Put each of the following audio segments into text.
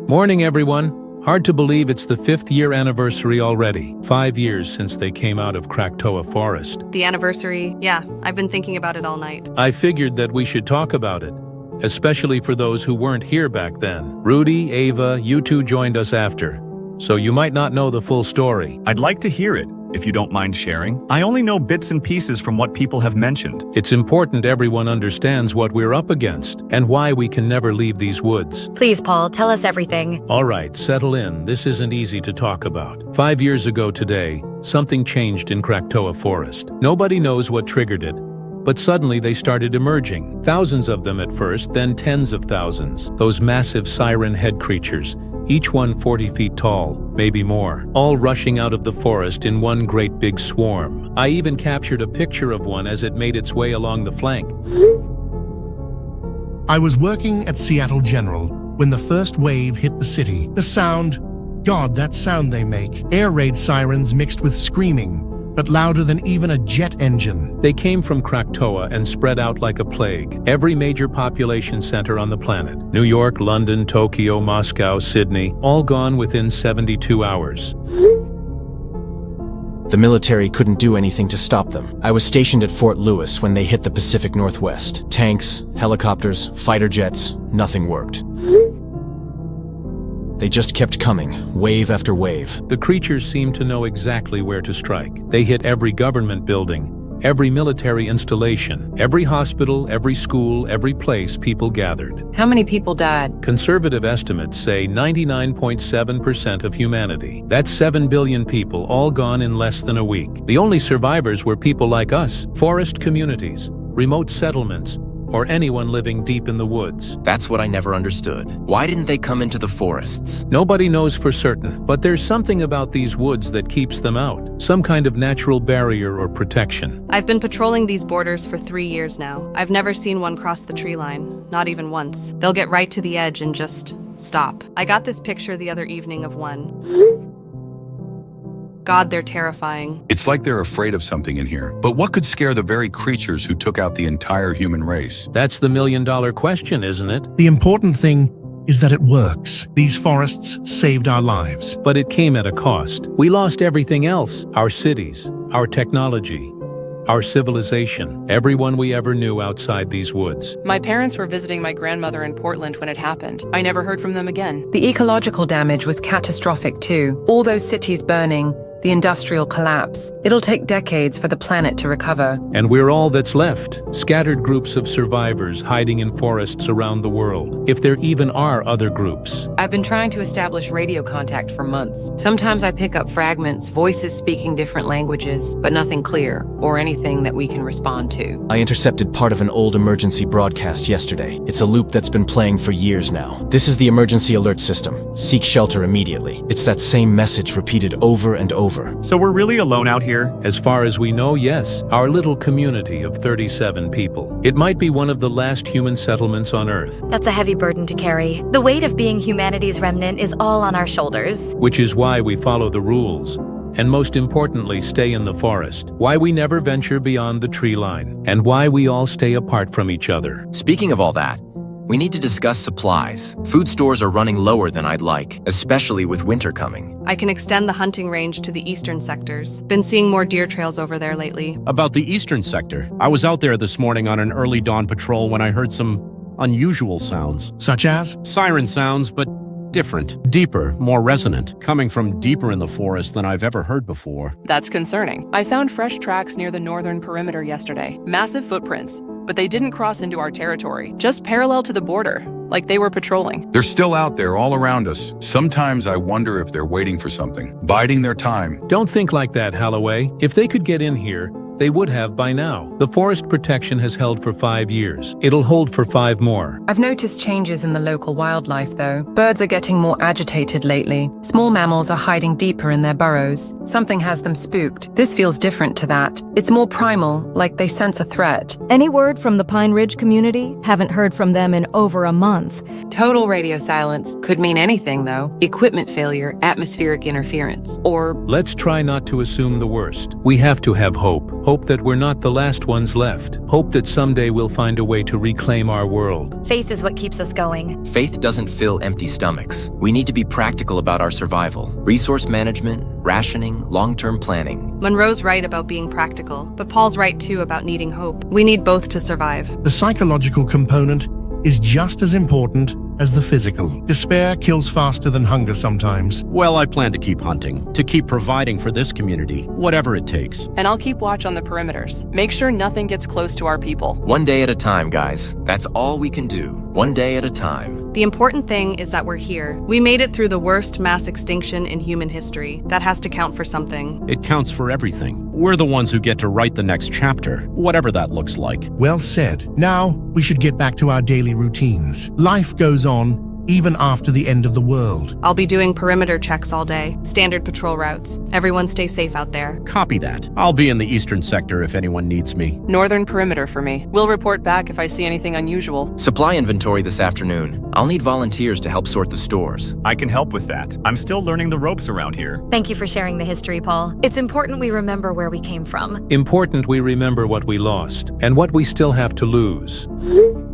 Morning, everyone. Hard to believe it's the 5th year anniversary already. 5 years since they came out of Krakatoa Forest. The anniversary, yeah, I've been thinking about it all night. I figured that we should talk about it, especially for those who weren't here back then. Rudy, Ava, you two joined us after, so you might not know the full story. I'd like to hear it, if you don't mind sharing. I only know bits and pieces from what people have mentioned. It's important everyone understands what we're up against and why we can never leave these woods. Please, Paul, tell us everything. All right, settle in. This isn't easy to talk about. 5 years ago today, something changed in Krakatoa Forest. Nobody knows what triggered it, but suddenly they started emerging. Thousands of them at first, then tens of thousands. Those massive siren head creatures, each one 40 feet tall, maybe more, all rushing out of the forest in one great big swarm. I even captured a picture of one as it made its way along the flank. I was working at Seattle General when the first wave hit the city. The sound, God, that sound they make. Air raid sirens mixed with screaming, but louder than even a jet engine. They came from Krakatoa and spread out like a plague. Every major population center on the planet, New York, London, Tokyo, Moscow, Sydney, all gone within 72 hours. The military couldn't do anything to stop them. I was stationed at Fort Lewis when they hit the Pacific Northwest. Tanks, helicopters, fighter jets, nothing worked. They just kept coming, wave after wave. The creatures seemed to know exactly where to strike. They hit every government building, every military installation, every hospital, every school, every place people gathered. How many people died? Conservative estimates say 99.7% of humanity. That's 7 billion people, all gone in less than a week. The only survivors were people like us, forest communities, remote settlements, or anyone living deep in the woods. That's what I never understood. Why didn't they come into the forests? Nobody knows for certain, but there's something about these woods that keeps them out. Some kind of natural barrier or protection. I've been patrolling these borders for 3 years now. I've never seen one cross the tree line, not even once. They'll get right to the edge and just stop. I got this picture the other evening of one. God, they're terrifying. It's like they're afraid of something in here. But what could scare the very creatures who took out the entire human race? That's the million-dollar question, isn't it? The important thing is that it works. These forests saved our lives. But it came at a cost. We lost everything else. Our cities, our technology, our civilization, everyone we ever knew outside these woods. My parents were visiting my grandmother in Portland when it happened. I never heard from them again. The ecological damage was catastrophic too. All those cities burning, the industrial collapse. It'll take decades for the planet to recover. And we're all that's left, scattered groups of survivors hiding in forests around the world, if there even are other groups. I've been trying to establish radio contact for months. Sometimes I pick up fragments, voices speaking different languages, but nothing clear, or anything that we can respond to. I intercepted part of an old emergency broadcast yesterday. It's a loop that's been playing for years now. This is the emergency alert system. Seek shelter immediately. It's that same message repeated over and over. So we're really alone out here? As far as we know, yes. Our little community of 37 people. It might be one of the last human settlements on Earth. That's a heavy burden to carry. The weight of being humanity's remnant is all on our shoulders. Which is why we follow the rules. And most importantly, stay in the forest. Why we never venture beyond the tree line. And why we all stay apart from each other. Speaking of all that, we need to discuss supplies. Food stores are running lower than I'd like, especially with winter coming. I can extend the hunting range to the eastern sectors. Been seeing more deer trails over there lately. About the eastern sector, I was out there this morning on an early dawn patrol when I heard some unusual sounds. Such as? Siren sounds, but different, deeper, more resonant, coming from deeper in the forest than I've ever heard before. That's concerning. I found fresh tracks near the northern perimeter yesterday. Massive footprints, but they didn't cross into our territory, just parallel to the border, like they were patrolling. They're still out there all around us. Sometimes I wonder if they're waiting for something, biding their time. Don't think like that, Holloway. If they could get in here, they would have by now. The forest protection has held for 5 years. It'll hold for 5 more. I've noticed changes in the local wildlife, though. Birds are getting more agitated lately. Small mammals are hiding deeper in their burrows. Something has them spooked. This feels different to that. It's more primal, like they sense a threat. Any word from the Pine Ridge community? Haven't heard from them in over a month. Total radio silence could mean anything, though. Equipment failure, atmospheric interference, or... Let's try not to assume the worst. We have to have hope. Hope that we're not the last ones left. Hope that someday we'll find a way to reclaim our world. Faith is what keeps us going. Faith doesn't fill empty stomachs. We need to be practical about our survival. Resource management, rationing, long-term planning. Monroe's right about being practical, but Paul's right too about needing hope. We need both to survive. The psychological component is just as important as the physical. Despair kills faster than hunger sometimes. Well, I plan to keep hunting, to keep providing for this community, whatever it takes. And I'll keep watch on the perimeters. Make sure nothing gets close to our people. One day at a time, guys. That's all we can do. One day at a time. The important thing is that we're here. We made it through the worst mass extinction in human history. That has to count for something. It counts for everything. We're the ones who get to write the next chapter, whatever that looks like. Well said. Now, we should get back to our daily routines. Life goes on, even after the end of the world. I'll be doing perimeter checks all day. Standard patrol routes. Everyone stay safe out there. Copy that. I'll be in the eastern sector if anyone needs me. Northern perimeter for me. We'll report back if I see anything unusual. Supply inventory this afternoon. I'll need volunteers to help sort the stores. I can help with that. I'm still learning the ropes around here. Thank you for sharing the history, Paul. It's important we remember where we came from. Important we remember what we lost, and what we still have to lose.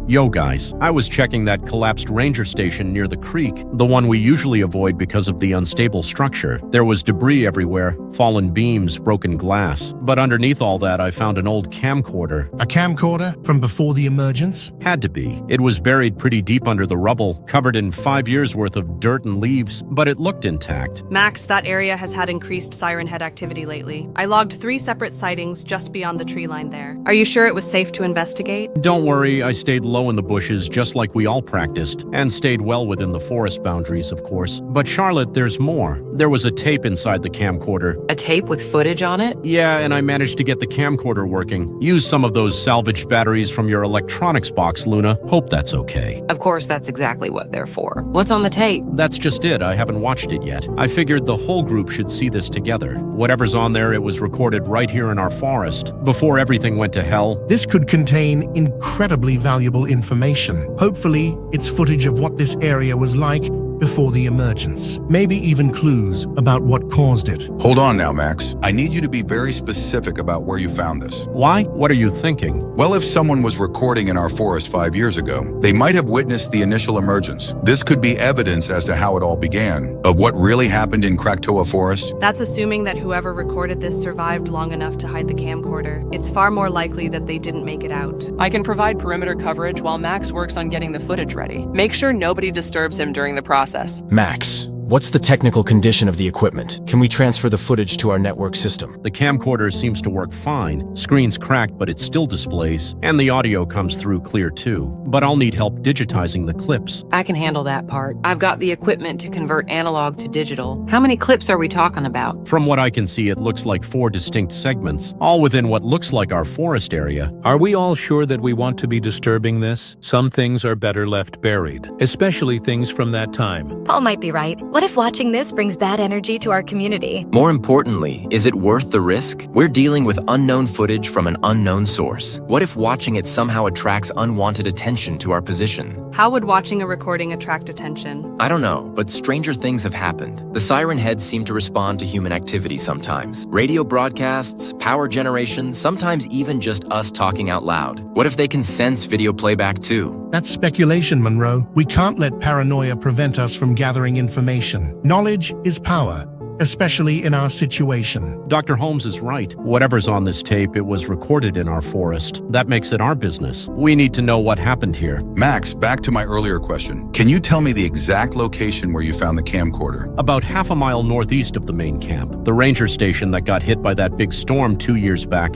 Yo guys, I was checking that collapsed ranger station near the creek, the one we usually avoid because of the unstable structure. There was debris everywhere, fallen beams, broken glass. But underneath all that, I found an old camcorder. A camcorder from before the emergence? Had to be. It was buried pretty deep under the rubble, covered in 5 years worth of dirt and leaves, but it looked intact. Max, that area has had increased Siren head activity lately. I logged 3 separate sightings just beyond the tree line there. Are you sure it was safe to investigate? Don't worry, I stayed low in the bushes just like we all practiced, and stayed well within the forest boundaries, of course. But Charlotte, there's more. There was a tape inside the camcorder. A tape with footage on it? Yeah, and I managed to get the camcorder working. Use some of those salvaged batteries from your electronics box, Luna. Hope that's okay. Of course, that's exactly what they're for. What's on the tape? That's just it. I haven't watched it yet. I figured the whole group should see this together. Whatever's on there, it was recorded right here in our forest, before everything went to hell. This could contain incredibly valuable information. Hopefully, it's footage of what this area was like before the emergence. Maybe even clues about what caused it. Hold on now, Max. I need you to be very specific about where you found this. Why? What are you thinking? Well, if someone was recording in our forest 5 years ago, they might have witnessed the initial emergence. This could be evidence as to how it all began, of what really happened in Krakatoa Forest. That's assuming that whoever recorded this survived long enough to hide the camcorder. It's far more likely that they didn't make it out. I can provide perimeter coverage while Max works on getting the footage ready. Make sure nobody disturbs him during the process. Max, what's the technical condition of the equipment? Can we transfer the footage to our network system? The camcorder seems to work fine. Screen's cracked, but it still displays. And the audio comes through clear too. But I'll need help digitizing the clips. I can handle that part. I've got the equipment to convert analog to digital. How many clips are we talking about? From what I can see, it looks like 4 distinct segments, all within what looks like our forest area. Are we all sure that we want to be disturbing this? Some things are better left buried, especially things from that time. Paul might be right. What if watching this brings bad energy to our community? More importantly, is it worth the risk? We're dealing with unknown footage from an unknown source. What if watching it somehow attracts unwanted attention to our position? How would watching a recording attract attention? I don't know, but stranger things have happened. The Siren heads seem to respond to human activity sometimes. Radio broadcasts, power generation, sometimes even just us talking out loud. What if they can sense video playback too? That's speculation, Monroe. We can't let paranoia prevent us from gathering information. Knowledge is power, especially in our situation. Dr. Holmes is right. Whatever's on this tape, it was recorded in our forest. That makes it our business. We need to know what happened here. Max, back to my earlier question. Can you tell me the exact location where you found the camcorder? About half a mile northeast of the main camp, the ranger station that got hit by that big storm 2 years back.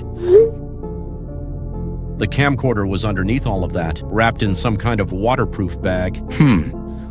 The camcorder was underneath all of that, wrapped in some kind of waterproof bag.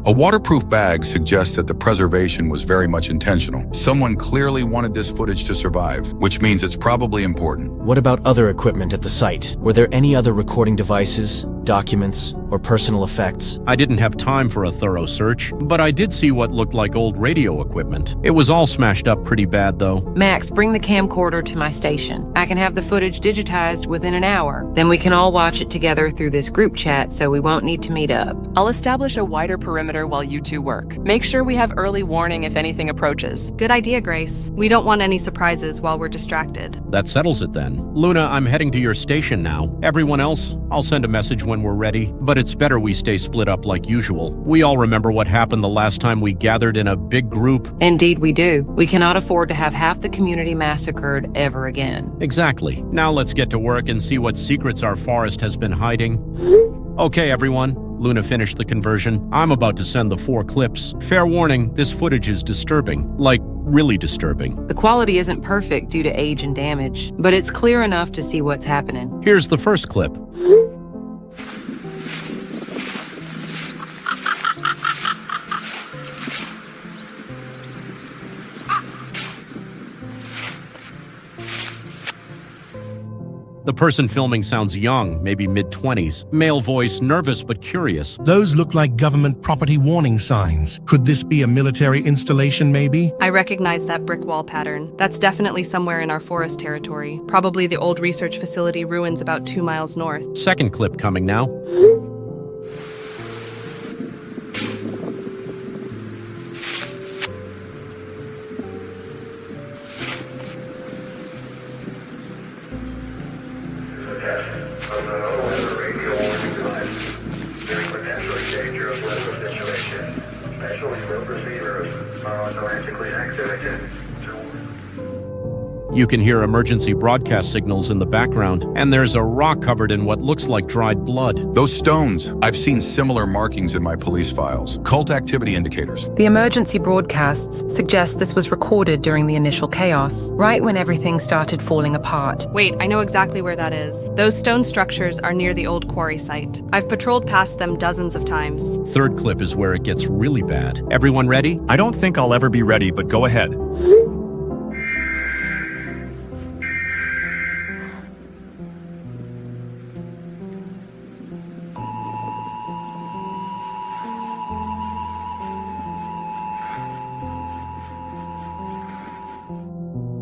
A waterproof bag suggests that the preservation was very much intentional. Someone clearly wanted this footage to survive, which means it's probably important. What about other equipment at the site? Were there any other recording devices? documents, or personal effects? I didn't have time for a thorough search, but I did see what looked like old radio equipment. It was all smashed up pretty bad, though. Max, bring the camcorder to my station. I can have the footage digitized within an hour. Then we can all watch it together through this group chat so we won't need to meet up. I'll establish a wider perimeter while you two work. Make sure we have early warning if anything approaches. Good idea, Grace. We don't want any surprises while we're distracted. That settles it then. Luna, I'm heading to your station now. Everyone else, I'll send a message when we're ready, but it's better we stay split up like usual. We all remember what happened the last time we gathered in a big group. Indeed we do. We cannot afford to have half the community massacred ever again. Exactly. Now let's get to work and see what secrets our forest has been hiding. Okay, everyone. Luna finished the conversion. I'm about to send the 4 clips. Fair warning, this footage is disturbing. Like, really disturbing. The quality isn't perfect due to age and damage, but it's clear enough to see what's happening. Here's the first clip. The person filming sounds young, maybe mid-20s. Male voice, nervous but curious. Those look like government property warning signs. Could this be a military installation, maybe? I recognize that brick wall pattern. That's definitely somewhere in our forest territory. Probably the old research facility ruins about 2 miles north. Second clip coming now. You can hear emergency broadcast signals in the background, and there's a rock covered in what looks like dried blood. Those stones, I've seen similar markings in my police files. Cult activity indicators. The emergency broadcasts suggest this was recorded during the initial chaos, right when everything started falling apart. Wait, I know exactly where that is. Those stone structures are near the old quarry site. I've patrolled past them dozens of times. Third clip is where it gets really bad. Everyone ready? I don't think I'll ever be ready, but go ahead.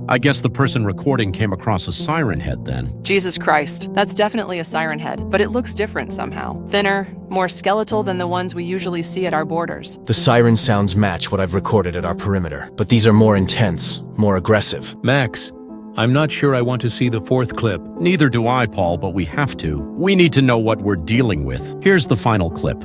I guess the person recording came across a siren head then. Jesus Christ, that's definitely a siren head, but it looks different somehow. Thinner, more skeletal than the ones we usually see at our borders. The siren sounds match what I've recorded at our perimeter, but these are more intense, more aggressive. Max, I'm not sure I want to see the 4th clip. Neither do I, Paul, but we have to. We need to know what we're dealing with. Here's the final clip.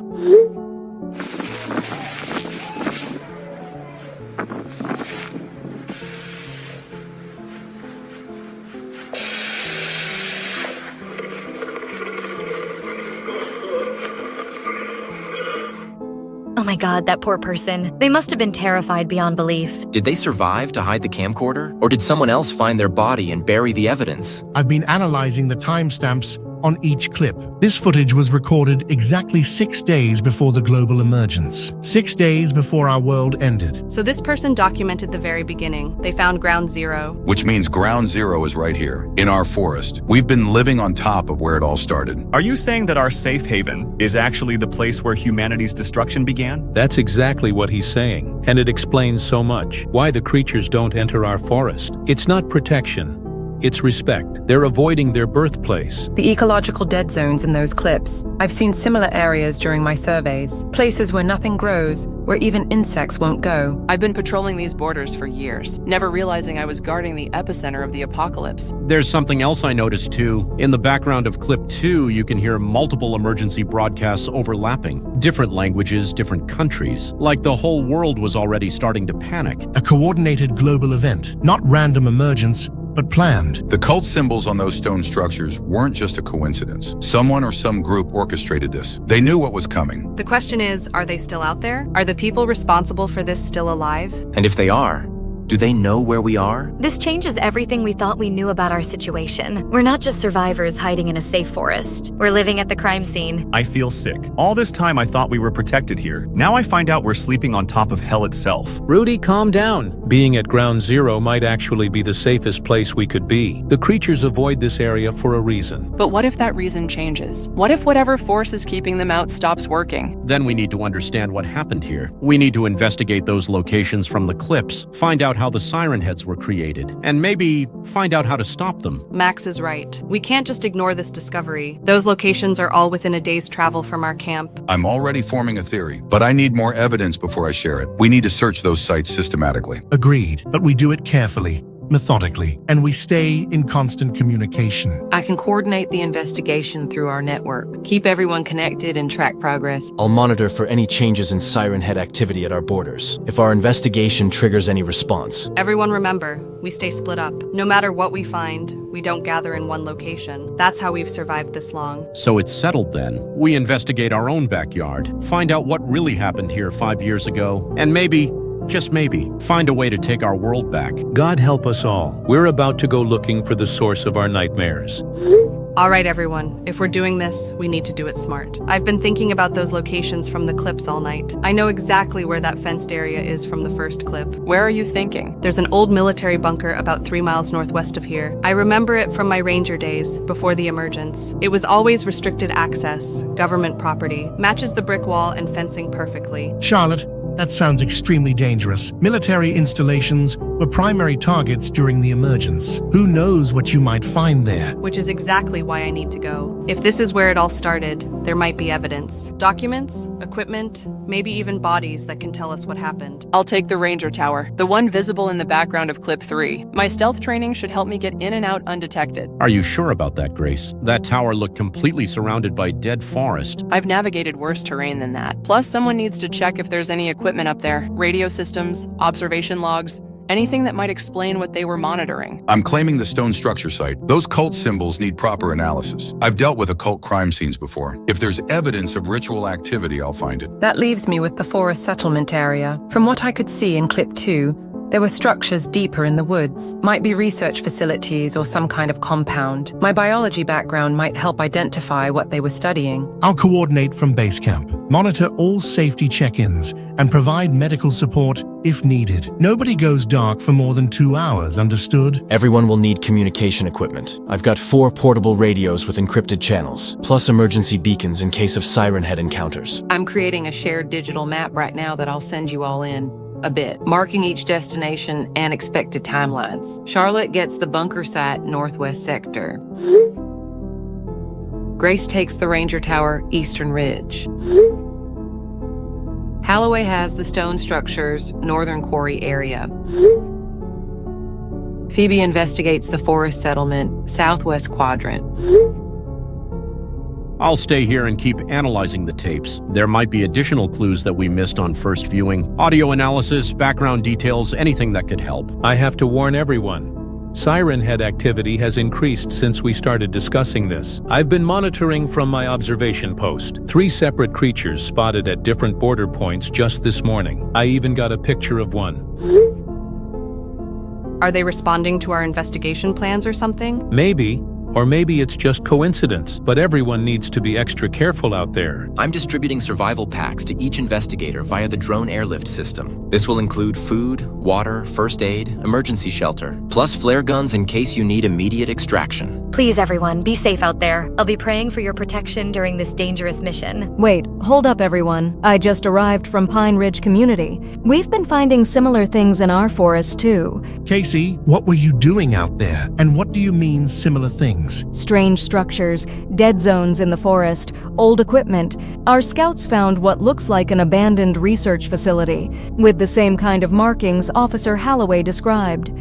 Oh my god, that poor person. They must have been terrified beyond belief. Did they survive to hide the camcorder? Or did someone else find their body and bury the evidence? I've been analyzing the timestamps on each clip. This footage was recorded exactly 6 days before the global emergence. 6 days before our world ended. So this person documented the very beginning. They found ground zero. Which means ground zero is right here, in our forest. We've been living on top of where it all started. Are you saying that our safe haven is actually the place where humanity's destruction began? That's exactly what he's saying, and it explains so much. Why the creatures don't enter our forest. It's not protection. It's respect. They're avoiding their birthplace. The ecological dead zones in those clips. I've seen similar areas during my surveys. Places where nothing grows, where even insects won't go. I've been patrolling these borders for years, never realizing I was guarding the epicenter of the apocalypse. There's something else I noticed too. In the background of clip 2, you can hear multiple emergency broadcasts overlapping. Different languages, different countries. Like the whole world was already starting to panic. A coordinated global event, not random emergence, but planned. The cult symbols on those stone structures weren't just a coincidence. Someone or some group orchestrated this. They knew what was coming. The question is, are they still out there? Are the people responsible for this still alive? And if they are, do they know where we are? This changes everything we thought we knew about our situation. We're not just survivors hiding in a safe forest. We're living at the crime scene. I feel sick. All this time I thought we were protected here. Now I find out we're sleeping on top of hell itself. Rudy, calm down. Being at ground zero might actually be the safest place we could be. The creatures avoid this area for a reason. But what if that reason changes? What if whatever force is keeping them out stops working? Then we need to understand what happened here. We need to investigate those locations from the clips, find out how the Siren Heads were created, and maybe find out how to stop them. Max is right. We can't just ignore this discovery. Those locations are all within a day's travel from our camp. I'm already forming a theory, but I need more evidence before I share it. We need to search those sites systematically. Agreed, but we do it carefully, methodically, and we stay in constant communication. I can coordinate the investigation through our network, keep everyone connected and track progress. I'll monitor for any changes in Siren Head activity at our borders. If our investigation triggers any response. Everyone remember, we stay split up. No matter what we find, we don't gather in one location. That's how we've survived this long. So it's settled then. We investigate our own backyard, find out what really happened here 5 years ago, and maybe, just maybe, find a way to take our world back. God help us all. We're about to go looking for the source of our nightmares. All right, everyone. If we're doing this, we need to do it smart. I've been thinking about those locations from the clips all night. I know exactly where that fenced area is from the first clip. Where are you thinking? There's an old military bunker about 3 miles northwest of here. I remember it from my ranger days, before the emergence. It was always restricted access, government property, matches the brick wall and fencing perfectly. Charlotte, that sounds extremely dangerous. Military installations were primary targets during the emergence. Who knows what you might find there? Which is exactly why I need to go. If this is where it all started, there might be evidence. Documents, equipment, maybe even bodies that can tell us what happened. I'll take the Ranger Tower, the one visible in the background of clip 3. My stealth training should help me get in and out undetected. Are you sure about that, Grace? That tower looked completely surrounded by dead forest. I've navigated worse terrain than that. Plus, someone needs to check if there's any equipment up there. Radio systems, observation logs, anything that might explain what they were monitoring. I'm claiming the stone structure site. Those cult symbols need proper analysis. I've dealt with occult crime scenes before. If there's evidence of ritual activity, I'll find it. That leaves me with the forest settlement area. From what I could see in clip 2, there were structures deeper in the woods. Might be research facilities or some kind of compound. My biology background might help identify what they were studying. I'll coordinate from base camp, monitor all safety check-ins, and provide medical support if needed. Nobody goes dark for more than 2 hours, understood? Everyone will need communication equipment. I've got 4 portable radios with encrypted channels, plus emergency beacons in case of Siren Head encounters. I'm creating a shared digital map right now that I'll send you all in a bit, marking each destination and expected timelines. Charlotte gets the bunker site northwest sector. Grace takes the Ranger Tower eastern ridge. Holloway has the stone structures northern quarry area. Phoebe investigates the forest settlement southwest quadrant. I'll stay here and keep analyzing the tapes. There might be additional clues that we missed on first viewing. Audio analysis, background details, anything that could help. I have to warn everyone. Siren Head activity has increased since we started discussing this. I've been monitoring from my observation post. 3 separate creatures spotted at different border points just this morning. I even got a picture of one. Are they responding to our investigation plans or something? Maybe. Or maybe it's just coincidence, but everyone needs to be extra careful out there. I'm distributing survival packs to each investigator via the drone airlift system. This will include food, water, first aid, emergency shelter, plus flare guns in case you need immediate extraction. Please, everyone, be safe out there. I'll be praying for your protection during this dangerous mission. Wait, hold up, everyone. I just arrived from Pine Ridge Community. We've been finding similar things in our forest, too. Casey, what were you doing out there? And what do you mean, similar things? Strange structures, dead zones in the forest, old equipment. Our scouts found what looks like an abandoned research facility, with the same kind of markings Officer Holloway described.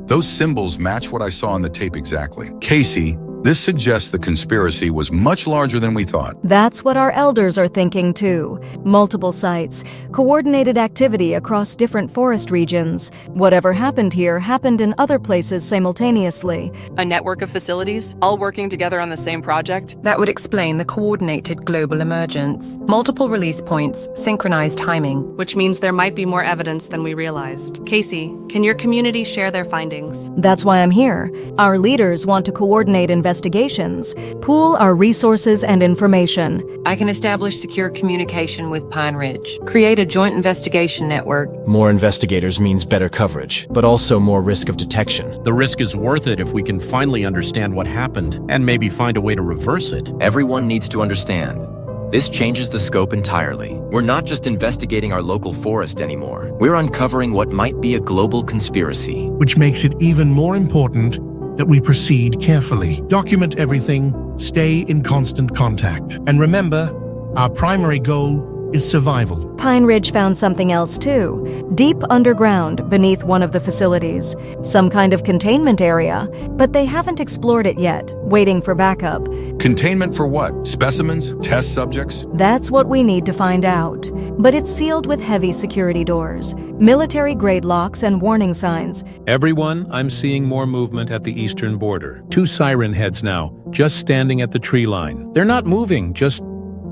Those symbols match what I saw on the tape exactly. Casey, this suggests the conspiracy was much larger than we thought. That's what our elders are thinking too. Multiple sites, coordinated activity across different forest regions. Whatever happened here happened in other places simultaneously. A network of facilities, all working together on the same project? That would explain the coordinated global emergence. Multiple release points, synchronized timing. Which means there might be more evidence than we realized. Casey, can your community share their findings? That's why I'm here. Our leaders want to coordinate investigations investigations, pool our resources and information. I can establish secure communication with Pine Ridge, create a joint investigation network. More investigators means better coverage, but also more risk of detection. The risk is worth it if we can finally understand what happened and maybe find a way to reverse it. Everyone needs to understand. This changes the scope entirely. We're not just investigating our local forest anymore. We're uncovering what might be a global conspiracy. Which makes it even more important that we proceed carefully. Document everything, stay in constant contact. And remember, our primary goal is survival. Pine Ridge found something else too, deep underground beneath one of the facilities. Some kind of containment area, but they haven't explored it yet, waiting for backup. Containment for what? Specimens? Test subjects? That's what we need to find out. But it's sealed with heavy security doors, military-grade locks and warning signs. Everyone, I'm seeing more movement at the eastern border. 2 Siren heads now, just standing at the tree line. They're not moving, just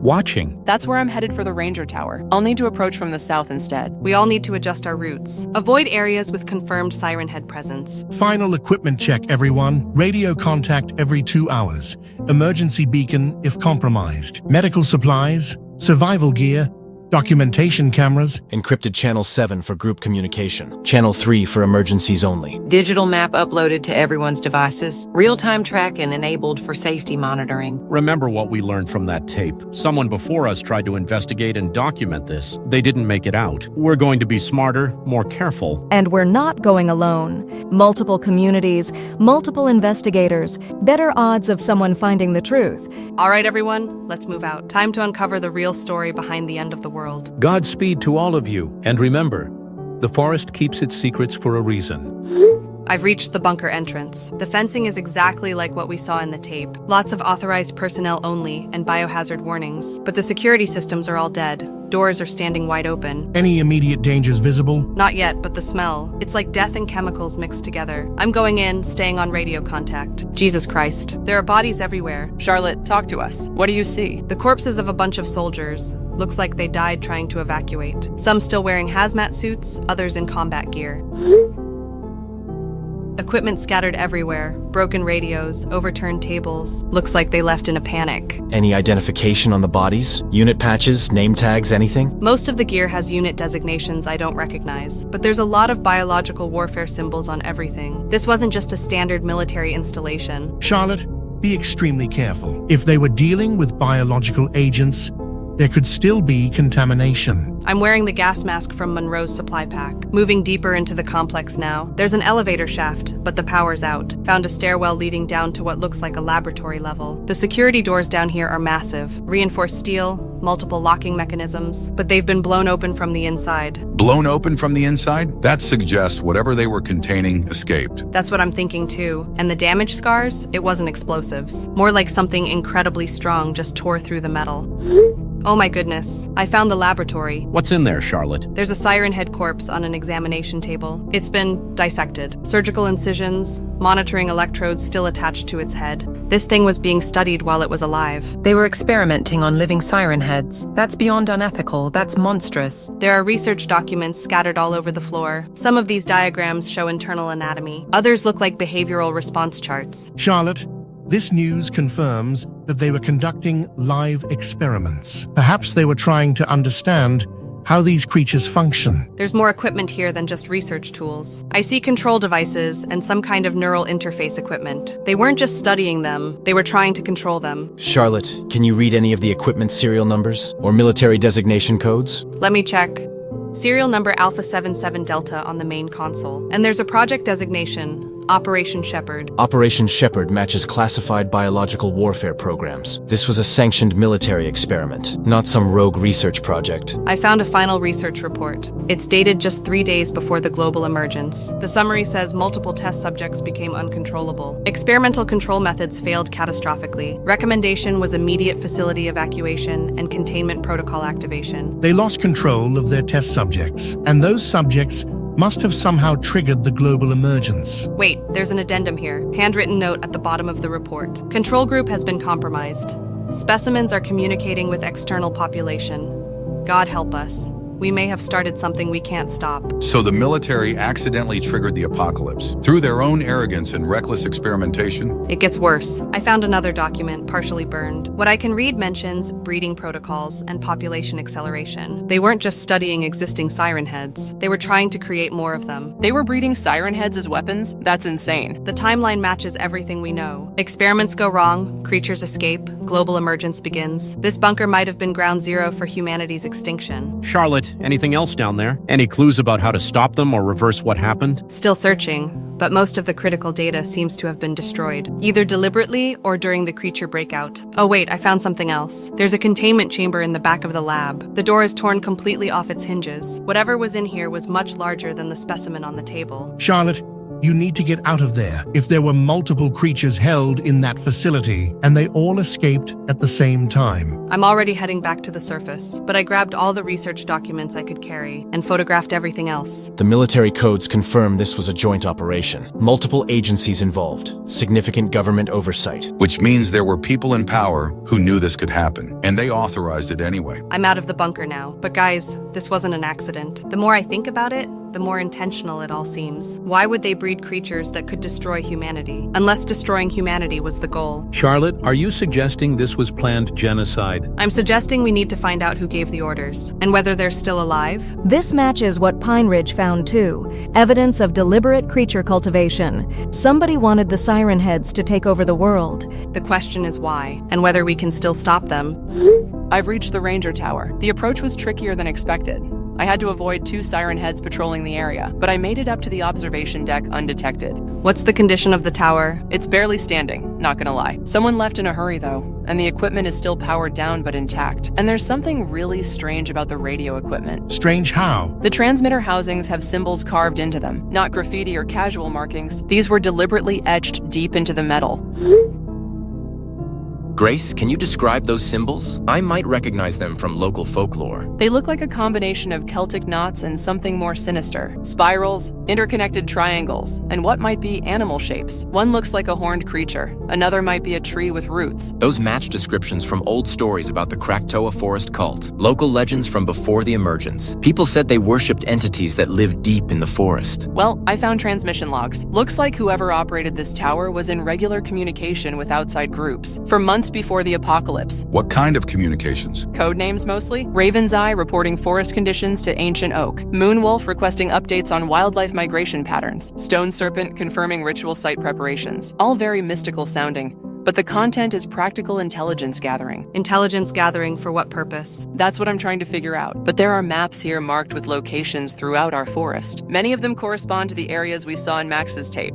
watching. That's where I'm headed for the Ranger Tower. I'll need to approach from the south instead. We all need to adjust our routes. Avoid areas with confirmed Siren head presence. Final equipment check, everyone. Radio contact every 2 hours. Emergency beacon if compromised. Medical supplies, survival gear, documentation cameras. Encrypted Channel 7 for group communication. Channel 3 for emergencies only. Digital map uploaded to everyone's devices. Real-time tracking enabled for safety monitoring. Remember what we learned from that tape. Someone before us tried to investigate and document this. They didn't make it out. We're going to be smarter, more careful. And we're not going alone. Multiple communities, multiple investigators, better odds of someone finding the truth. All right, everyone, let's move out. Time to uncover the real story behind the end of the world. Godspeed to all of you, and remember, the forest keeps its secrets for a reason. I've reached the bunker entrance. The fencing is exactly like what we saw in the tape. Lots of authorized personnel only and biohazard warnings. But the security systems are all dead. Doors are standing wide open. Any immediate dangers visible? Not yet, but the smell. It's like death and chemicals mixed together. I'm going in, staying on radio contact. Jesus Christ. There are bodies everywhere. Charlotte, talk to us. What do you see? The corpses of a bunch of soldiers. Looks like they died trying to evacuate. Some still wearing hazmat suits, others in combat gear. Equipment scattered everywhere. Broken radios, overturned tables. Looks like they left in a panic. Any identification on the bodies? Unit patches, name tags, anything? Most of the gear has unit designations I don't recognize, but there's a lot of biological warfare symbols on everything. This wasn't just a standard military installation. Charlotte, be extremely careful. If they were dealing with biological agents, there could still be contamination. I'm wearing the gas mask from Monroe's supply pack. Moving deeper into the complex now. There's an elevator shaft, but the power's out. Found a stairwell leading down to what looks like a laboratory level. The security doors down here are massive. Reinforced steel, multiple locking mechanisms, but they've been blown open from the inside. Blown open from the inside? That suggests whatever they were containing escaped. That's what I'm thinking too. And the damage scars? It wasn't explosives. More like something incredibly strong just tore through the metal. Oh my goodness, I found the laboratory. What's in there, Charlotte? There's a Siren head corpse on an examination table. It's been dissected. Surgical incisions, monitoring electrodes still attached to its head. This thing was being studied while it was alive. They were experimenting on living Siren heads. That's beyond unethical. That's monstrous. There are research documents scattered all over the floor. Some of these diagrams show internal anatomy. Others look like behavioral response charts. Charlotte, this news confirms that they were conducting live experiments. Perhaps they were trying to understand how these creatures function. There's more equipment here than just research tools. I see control devices and some kind of neural interface equipment. They weren't just studying them, they were trying to control them. Charlotte, can you read any of the equipment serial numbers or military designation codes? Let me check. Serial number Alpha 77 Delta on the main console. And there's a project designation, Operation Shepherd. Operation Shepherd matches classified biological warfare programs. This was a sanctioned military experiment, not some rogue research project. I found a final research report. It's dated just 3 days before the global emergence. The summary says multiple test subjects became uncontrollable. Experimental control methods failed catastrophically. Recommendation was immediate facility evacuation and containment protocol activation. They lost control of their test subjects, and those subjects must have somehow triggered the global emergence. Wait, there's an addendum here. Handwritten note at the bottom of the report. Control group has been compromised. Specimens are communicating with external population. God help us. we may have started something we can't stop. So the military accidentally triggered the apocalypse through their own arrogance and reckless experimentation? It gets worse. I found another document, partially burned. What I can read mentions breeding protocols and population acceleration. They weren't just studying existing siren heads. They were trying to create more of them. They were breeding siren heads as weapons? That's insane. The timeline matches everything we know. Experiments go wrong, creatures escape, global emergence begins. This bunker might have been ground zero for humanity's extinction. Charlotte, anything else down there? Any clues about how to stop them or reverse what happened? Still searching, but most of the critical data seems to have been destroyed, either deliberately or during the creature breakout. Oh wait, I found something else. There's a containment chamber in the back of the lab. The door is torn completely off its hinges. Whatever was in here was much larger than the specimen on the table. Charlotte, you need to get out of there. If there were multiple creatures held in that facility, and they all escaped at the same time. I'm already heading back to the surface, but I grabbed all the research documents I could carry and photographed everything else. The military codes confirm this was a joint operation. Multiple agencies involved. Significant government oversight. Which means there were people in power who knew this could happen, and they authorized it anyway. I'm out of the bunker now, but guys, this wasn't an accident. The more I think about it, the more intentional it all seems. Why would they breed creatures that could destroy humanity? Unless destroying humanity was the goal. Charlotte, are you suggesting this was planned genocide? I'm suggesting we need to find out who gave the orders, and whether they're still alive. This matches what Pine Ridge found too. Evidence of deliberate creature cultivation. Somebody wanted the Siren Heads to take over the world. The question is why, and whether we can still stop them. I've reached the ranger tower. The approach was trickier than expected. I had to avoid 2 siren heads patrolling the area, but I made it up to the observation deck undetected. What's the condition of the tower? It's barely standing, not gonna lie. Someone left in a hurry though, and the equipment is still powered down but intact. And there's something really strange about the radio equipment. Strange how? The transmitter housings have symbols carved into them, not graffiti or casual markings. These were deliberately etched deep into the metal. Grace, can you describe those symbols? I might recognize them from local folklore. They look like a combination of Celtic knots and something more sinister. Spirals, interconnected triangles, and what might be animal shapes. One looks like a horned creature. Another might be a tree with roots. Those match descriptions from old stories about the Krakatoa forest cult. Local legends from before the emergence. People said they worshipped entities that lived deep in the forest. Well, I found transmission logs. Looks like whoever operated this tower was in regular communication with outside groups for months before the apocalypse. What kind of communications? Code names mostly. Raven's Eye reporting forest conditions to Ancient Oak. Moonwolf requesting updates on wildlife migration patterns. Stone Serpent confirming ritual site preparations. All very mystical sounding. But the content is practical intelligence gathering. Intelligence gathering for what purpose? That's what I'm trying to figure out. But there are maps here marked with locations throughout our forest. Many of them correspond to the areas we saw in Max's tape.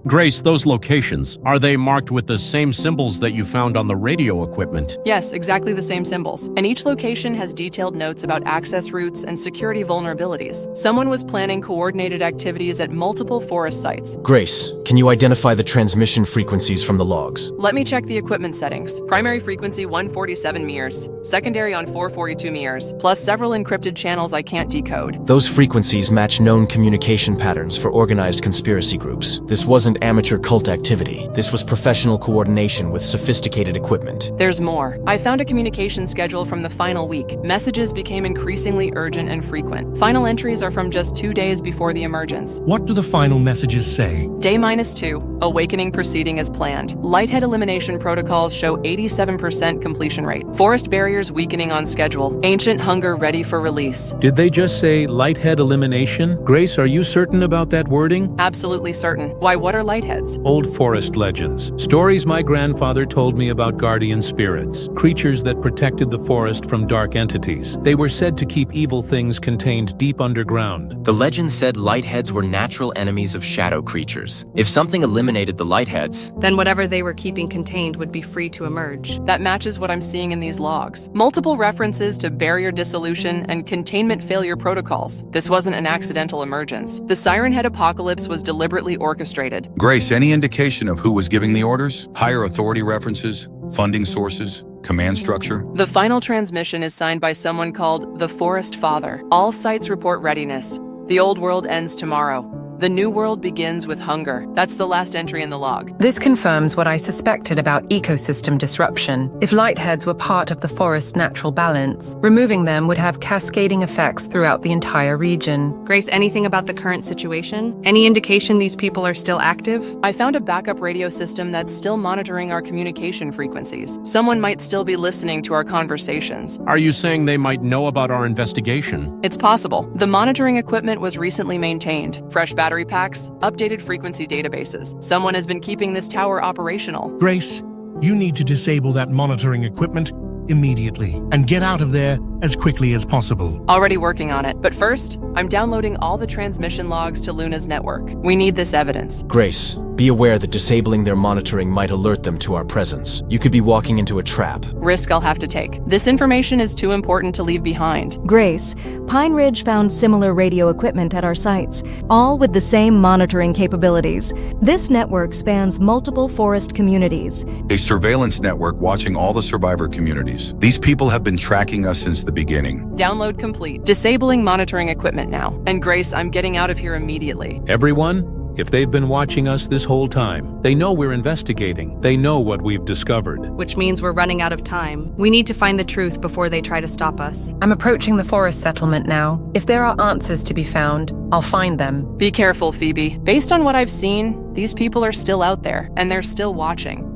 Grace, those locations, are they marked with the same symbols that you found on the radio equipment? Yes, exactly the same symbols. And each location has detailed notes about access routes and security vulnerabilities. Someone was planning coordinated activities at multiple forest sites. Grace, can you identify the transmission frequencies from the logs? Let me check the equipment settings. Primary frequency 147 meters, secondary on 442 meters, plus several encrypted channels I can't decode. Those frequencies match known communication patterns for organized conspiracy groups. This wasn't amateur cult activity. This was professional coordination with sophisticated equipment. There's more. I found a communication schedule from the final week. Messages became increasingly urgent and frequent. Final entries are from just 2 days before the emergence. What do the final messages say? Day -2, awakening proceeding as planned. Lighthead elimination protocols show 87% completion rate. Forest barriers weakening on schedule. Ancient hunger ready for release. Did they just say Lighthead elimination? Grace, are you certain about that wording? Absolutely certain. Why, what are Lightheads? Old forest legends. Stories my grandfather told me about guardian spirits, creatures that protected the forest from dark entities. They were said to keep evil things contained deep underground. The legend said Lightheads were natural enemies of shadow creatures. If something eliminated the Lightheads, then whatever they were keeping contained would be free to emerge. That matches what I'm seeing in these logs. Multiple references to barrier dissolution and containment failure protocols. This wasn't an accidental emergence. The Siren Head apocalypse was deliberately orchestrated. Grace, any indication of who was giving the orders? Higher authority references? Funding sources? Command structure? The final transmission is signed by someone called the Forest Father. All sites report readiness. The old world ends tomorrow. The new world begins with hunger. That's the last entry in the log. This confirms what I suspected about ecosystem disruption. If lightheads were part of the forest's natural balance, removing them would have cascading effects throughout the entire region. Grace, anything about the current situation? Any indication these people are still active? I found a backup radio system that's still monitoring our communication frequencies. Someone might still be listening to our conversations. Are you saying they might know about our investigation? It's possible. The monitoring equipment was recently maintained. Fresh battery packs, updated frequency databases. Someone has been keeping this tower operational. Grace, you need to disable that monitoring equipment immediately and get out of there as quickly as possible. Already working on it. But first, I'm downloading all the transmission logs to Luna's network. We need this evidence. Grace, be aware that disabling their monitoring might alert them to our presence. You could be walking into a trap. Risk I'll have to take. This information is too important to leave behind. Grace, Pine Ridge found similar radio equipment at our sites, all with the same monitoring capabilities. This network spans multiple forest communities. A surveillance network watching all the survivor communities. These people have been tracking us since the beginning. Download complete. Disabling monitoring equipment now. And Grace, I'm getting out of here immediately. Everyone, if they've been watching us this whole time, they know we're investigating. They know what we've discovered. Which means we're running out of time. We need to find the truth before they try to stop us. I'm approaching the forest settlement now. If there are answers to be found, I'll find them. Be careful, Phoebe. Based on what I've seen, these people are still out there, and they're still watching.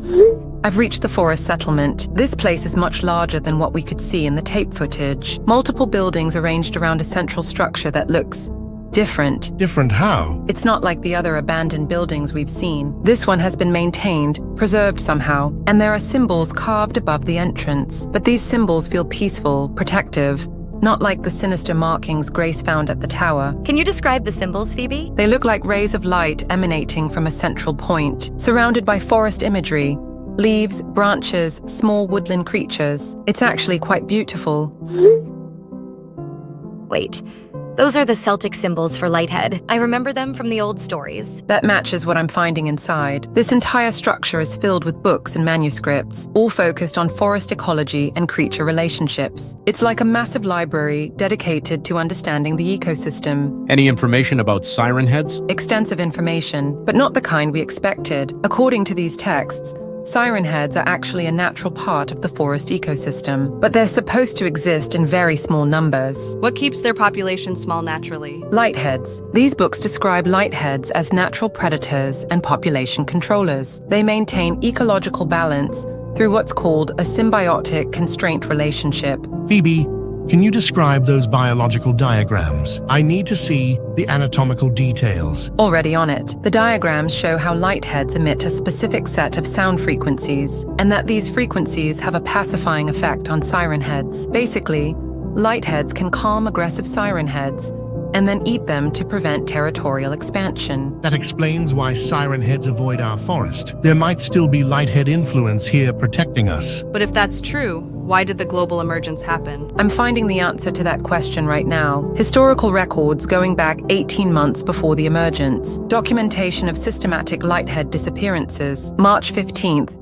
I've reached the forest settlement. This place is much larger than what we could see in the tape footage. Multiple buildings arranged around a central structure that looks different. Different how? It's not like the other abandoned buildings we've seen. This one has been maintained, preserved somehow, and there are symbols carved above the entrance. But these symbols feel peaceful, protective, not like the sinister markings Grace found at the tower. Can you describe the symbols, Phoebe? They look like rays of light emanating from a central point, surrounded by forest imagery. Leaves, branches, small woodland creatures. It's actually quite beautiful. Wait, those are the Celtic symbols for Lighthead. I remember them from the old stories. That matches what I'm finding inside. This entire structure is filled with books and manuscripts, all focused on forest ecology and creature relationships. It's like a massive library dedicated to understanding the ecosystem. Any information about siren heads? Extensive information, but not the kind we expected. According to these texts, siren heads are actually a natural part of the forest ecosystem, but they're supposed to exist in very small numbers. What keeps their population small naturally? Lightheads. These books describe lightheads as natural predators and population controllers. They maintain ecological balance through what's called a symbiotic constraint relationship. Phoebe, can you describe those biological diagrams? I need to see the anatomical details. Already on it. The diagrams show how lightheads emit a specific set of sound frequencies, and that these frequencies have a pacifying effect on siren heads. Basically, lightheads can calm aggressive siren heads and then eat them to prevent territorial expansion. That explains why siren heads avoid our forest. There might still be lighthead influence here protecting us. But if that's true, why did the global emergence happen? I'm finding the answer to that question right now. Historical records going back 18 months before the emergence. Documentation of systematic lighthead disappearances. March 15th,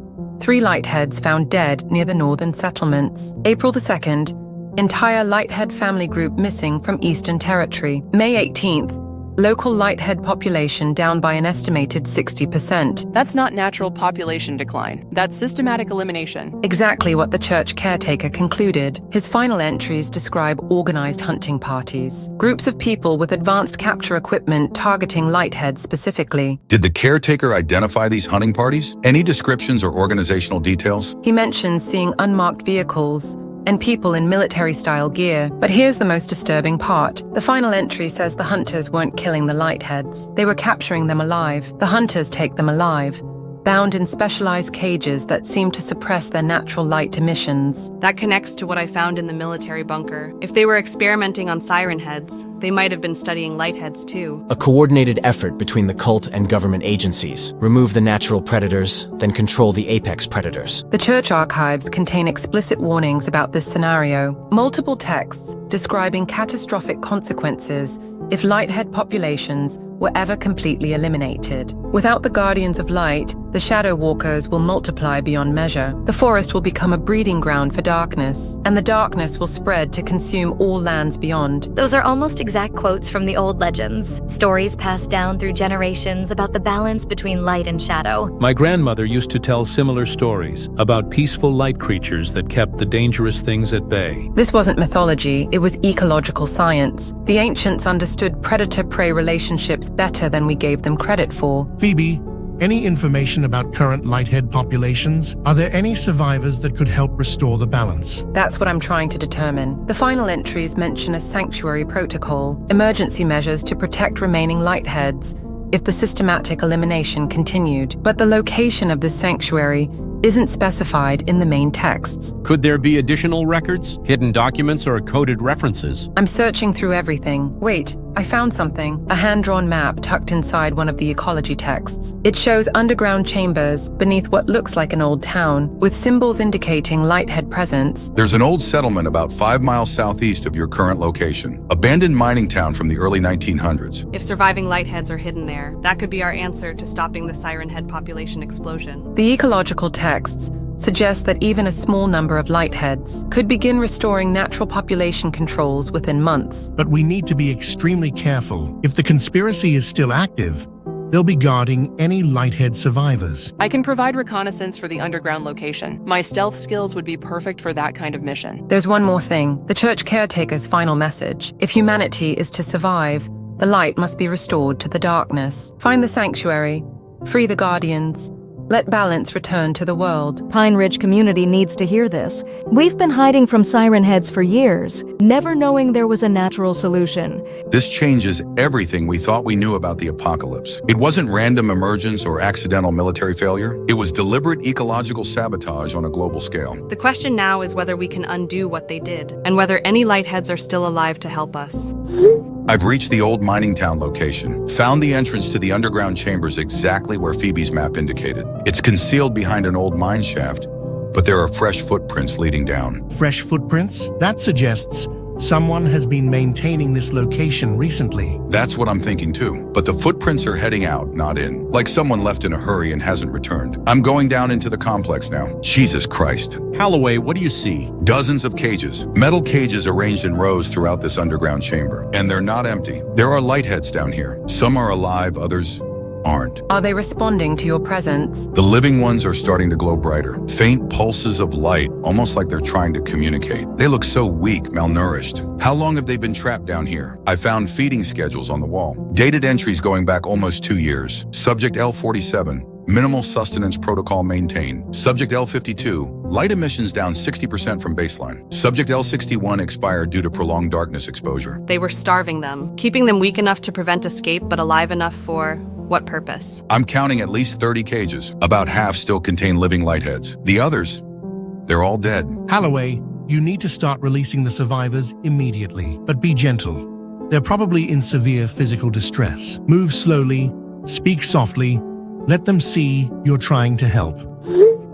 3 lightheads found dead near the northern settlements. April the 2nd, entire lighthead family group missing from Eastern Territory. May 18th, local lighthead population down by an estimated 60%. That's not natural population decline. That's systematic elimination. Exactly what the church caretaker concluded. His final entries describe organized hunting parties. Groups of people with advanced capture equipment targeting lightheads specifically. Did the caretaker identify these hunting parties? Any descriptions or organizational details? He mentions seeing unmarked vehicles and people in military-style gear. But here's the most disturbing part. The final entry says the hunters weren't killing the lightheads. They were capturing them alive. The hunters take them alive, bound in specialized cages that seem to suppress their natural light emissions. That connects to what I found in the military bunker. If they were experimenting on siren heads, they might have been studying lightheads too. A coordinated effort between the cult and government agencies. Remove the natural predators, then control the apex predators. The church archives contain explicit warnings about this scenario. Multiple texts describing catastrophic consequences if lighthead populations were ever completely eliminated. Without the Guardians of Light, the Shadow Walkers will multiply beyond measure. The forest will become a breeding ground for darkness, and the darkness will spread to consume all lands beyond. Those are almost exact quotes from the old legends, stories passed down through generations about the balance between light and shadow. My grandmother used to tell similar stories about peaceful light creatures that kept the dangerous things at bay. This wasn't mythology, it was ecological science. The ancients understood predator-prey relationships better than we gave them credit for. Phoebe, any information about current Lighthead populations? Are there any survivors that could help restore the balance? That's what I'm trying to determine. The final entries mention a sanctuary protocol, emergency measures to protect remaining Lightheads if the systematic elimination continued. But the location of this sanctuary isn't specified in the main texts. Could there be additional records, hidden documents, or coded references? I'm searching through everything. Wait, I found something. A hand-drawn map tucked inside one of the ecology texts. It shows underground chambers beneath what looks like an old town, with symbols indicating Lighthead presence. There's an old settlement about 5 miles southeast of your current location. Abandoned mining town from the early 1900s. If surviving Lightheads are hidden there, that could be our answer to stopping the Siren Head population explosion. The ecological texts suggest that even a small number of Lightheads could begin restoring natural population controls within months. But we need to be extremely careful. If the conspiracy is still active, they'll be guarding any Lighthead survivors. I can provide reconnaissance for the underground location. My stealth skills would be perfect for that kind of mission. There's one more thing. The church caretaker's final message. If humanity is to survive, the light must be restored to the darkness. Find the sanctuary, free the guardians, let balance return to the world. Pine Ridge community needs to hear this. We've been hiding from Siren Heads for years, never knowing there was a natural solution. This changes everything we thought we knew about the apocalypse. It wasn't random emergence or accidental military failure. It was deliberate ecological sabotage on a global scale. The question now is whether we can undo what they did, and whether any Lightheads are still alive to help us. I've reached the old mining town location, found the entrance to the underground chambers exactly where Phoebe's map indicated. It's concealed behind an old mine shaft, but there are fresh footprints leading down. Fresh footprints? That suggests someone has been maintaining this location recently. That's what I'm thinking too. But the footprints are heading out, not in. Like someone left in a hurry and hasn't returned. I'm going down into the complex now. Jesus Christ. Holloway, what do you see? Dozens of cages. Metal cages arranged in rows throughout this underground chamber. And they're not empty. There are Lightheads down here. Some are alive, others aren't. Are they responding to your presence? The living ones are starting to glow brighter. Faint pulses of light, almost like they're trying to communicate. They look so weak, malnourished. How long have they been trapped down here? I found feeding schedules on the wall. Dated entries going back almost 2 years. Subject L47. Minimal sustenance protocol maintained. Subject L52, light emissions down 60% from baseline. Subject L61 expired due to prolonged darkness exposure. They were starving them, keeping them weak enough to prevent escape but alive enough for what purpose? I'm counting at least 30 cages. About half still contain living Lightheads. The others, they're all dead. Holloway, you need to start releasing the survivors immediately, but be gentle. They're probably in severe physical distress. Move slowly, speak softly, let them see you're trying to help.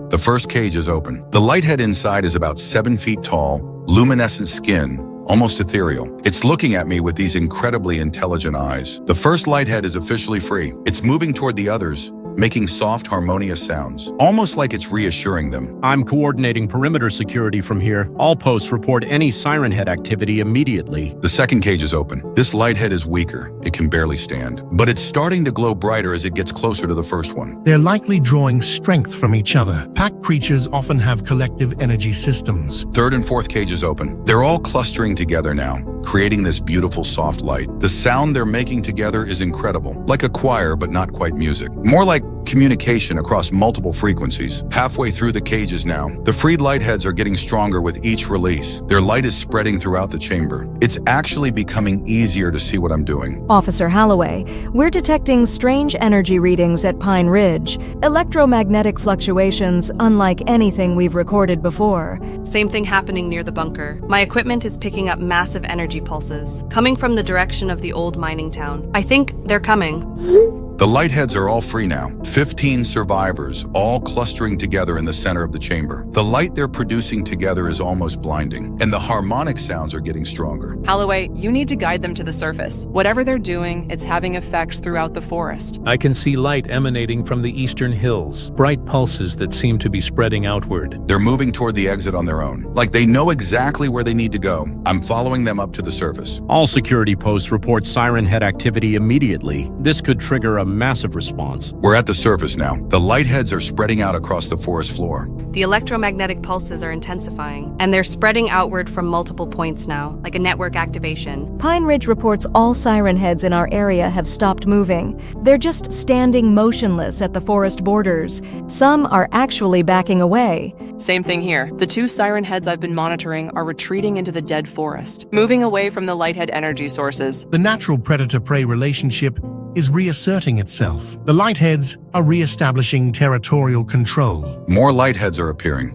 The first cage is open. The Lighthead inside is about 7 feet tall, luminescent skin, almost ethereal. It's looking at me with these incredibly intelligent eyes. The first Lighthead is officially free. It's moving toward the others, making soft, harmonious sounds, almost like it's reassuring them. I'm coordinating perimeter security from here. All posts report any Siren Head activity immediately. The second cage is open. This Lighthead is weaker. It can barely stand. But it's starting to glow brighter as it gets closer to the first one. They're likely drawing strength from each other. Pack creatures often have collective energy systems. Third and fourth cages open. They're all clustering together now, creating this beautiful soft light. The sound they're making together is incredible. Like a choir, but not quite music. More like communication across multiple frequencies. Halfway through the cages now, the freed Lightheads are getting stronger with each release. Their light is spreading throughout the chamber. It's actually becoming easier to see what I'm doing. Officer Holloway, we're detecting strange energy readings at Pine Ridge. Electromagnetic fluctuations unlike anything we've recorded before. Same thing happening near the bunker. My equipment is picking up massive energy pulses, coming from the direction of the old mining town. I think they're coming. The Lightheads are all free now. 15 survivors, all clustering together in the center of the chamber. The light they're producing together is almost blinding, and the harmonic sounds are getting stronger. Holloway, you need to guide them to the surface. Whatever they're doing, it's having effects throughout the forest. I can see light emanating from the eastern hills, bright pulses that seem to be spreading outward. They're moving toward the exit on their own, like they know exactly where they need to go. I'm following them up to the surface. All security posts report Siren Head activity immediately. This could trigger a massive response. We're at the surface now. The Lightheads are spreading out across the forest floor. The electromagnetic pulses are intensifying, and they're spreading outward from multiple points now, like a network activation. Pine Ridge reports all siren heads in our area have stopped moving. They're just standing motionless at the forest borders. Some are actually backing away. Same thing here. The 2 Siren Heads I've been monitoring are retreating into the dead forest, moving away from the Lighthead energy sources. The natural predator-prey relationship is reasserting itself. The Lightheads are re-establishing territorial control. More Lightheads are appearing,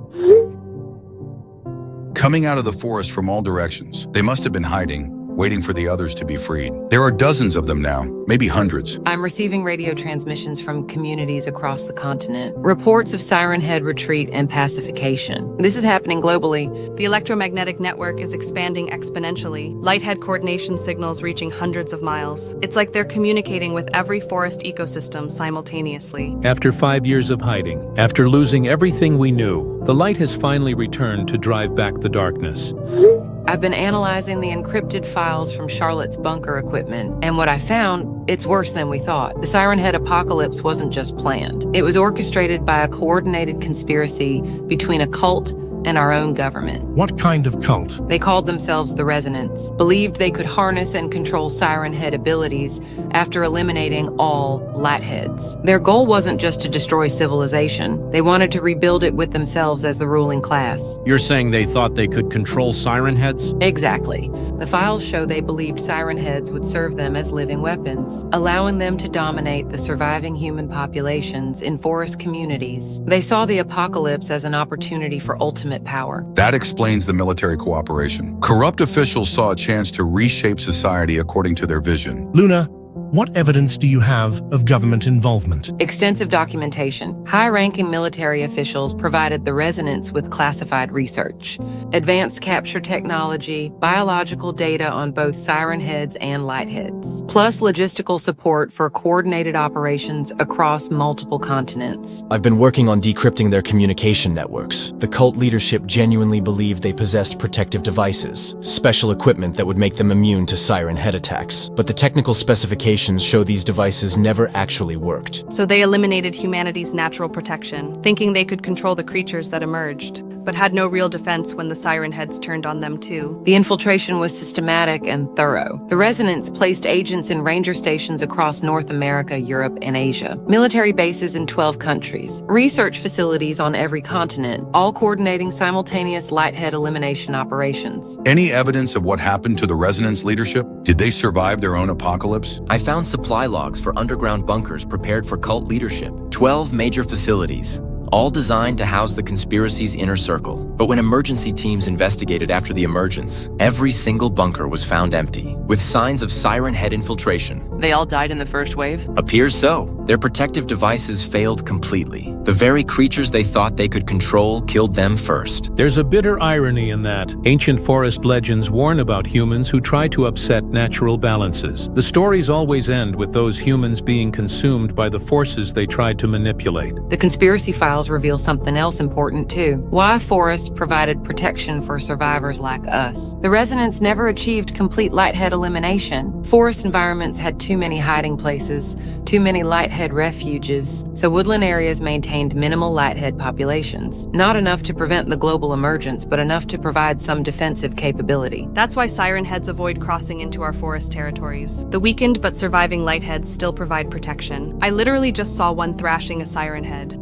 coming out of the forest from all directions. They must have been hiding, waiting for the others to be freed. There are dozens of them now, maybe hundreds. I'm receiving radio transmissions from communities across the continent. Reports of Siren Head retreat and pacification. This is happening globally. The electromagnetic network is expanding exponentially. Lighthead coordination signals reaching hundreds of miles. It's like they're communicating with every forest ecosystem simultaneously. After 5 years of hiding, after losing everything we knew, the light has finally returned to drive back the darkness. I've been analyzing the encrypted files from Charlotte's bunker equipment, and what I found, it's worse than we thought. The Siren Head apocalypse wasn't just planned. It was orchestrated by a coordinated conspiracy between a cult and our own government. What kind of cult? They called themselves the Resonance, believed they could harness and control Siren Head abilities after eliminating all Lightheads. Their goal wasn't just to destroy civilization. They wanted to rebuild it with themselves as the ruling class. You're saying they thought they could control Siren Heads? Exactly. The files show they believed Siren Heads would serve them as living weapons, allowing them to dominate the surviving human populations in forest communities. They saw the apocalypse as an opportunity for ultimate power. That explains the military cooperation. Corrupt officials saw a chance to reshape society according to their vision. Luna, what evidence do you have of government involvement? Extensive documentation. High-ranking military officials provided the Resonance with classified research, advanced capture technology, biological data on both Siren Heads and Lightheads, plus logistical support for coordinated operations across multiple continents. I've been working on decrypting their communication networks. The cult leadership genuinely believed they possessed protective devices, special equipment that would make them immune to Siren Head attacks. But the technical specifications show these devices never actually worked. So they eliminated humanity's natural protection, thinking they could control the creatures that emerged, but had no real defense when the Siren Heads turned on them too. The infiltration was systematic and thorough. The Resonance placed agents in ranger stations across North America, Europe, and Asia, military bases in 12 countries, research facilities on every continent, all coordinating simultaneous Lighthead elimination operations. Any evidence of what happened to the Resonance leadership? Did they survive their own apocalypse? I found supply logs for underground bunkers prepared for cult leadership. 12 major facilities, all designed to house the conspiracy's inner circle. But when emergency teams investigated after the emergence, every single bunker was found empty, with signs of Siren Head infiltration. They all died in the first wave? Appears so. Their protective devices failed completely. The very creatures they thought they could control killed them first. There's a bitter irony in that. Ancient forest legends warn about humans who try to upset natural balances. The stories always end with those humans being consumed by the forces they tried to manipulate. The conspiracy files reveal something else important too. Why forests provided protection for survivors like us. The Resonance never achieved complete Lighthead elimination. Forest environments had too many hiding places, too many Lighthead refuges, so woodland areas maintained minimal Lighthead populations. Not enough to prevent the global emergence, but enough to provide some defensive capability. That's why Siren Heads avoid crossing into our forest territories. The weakened but surviving Lightheads still provide protection. I literally just saw one thrashing a Siren Head.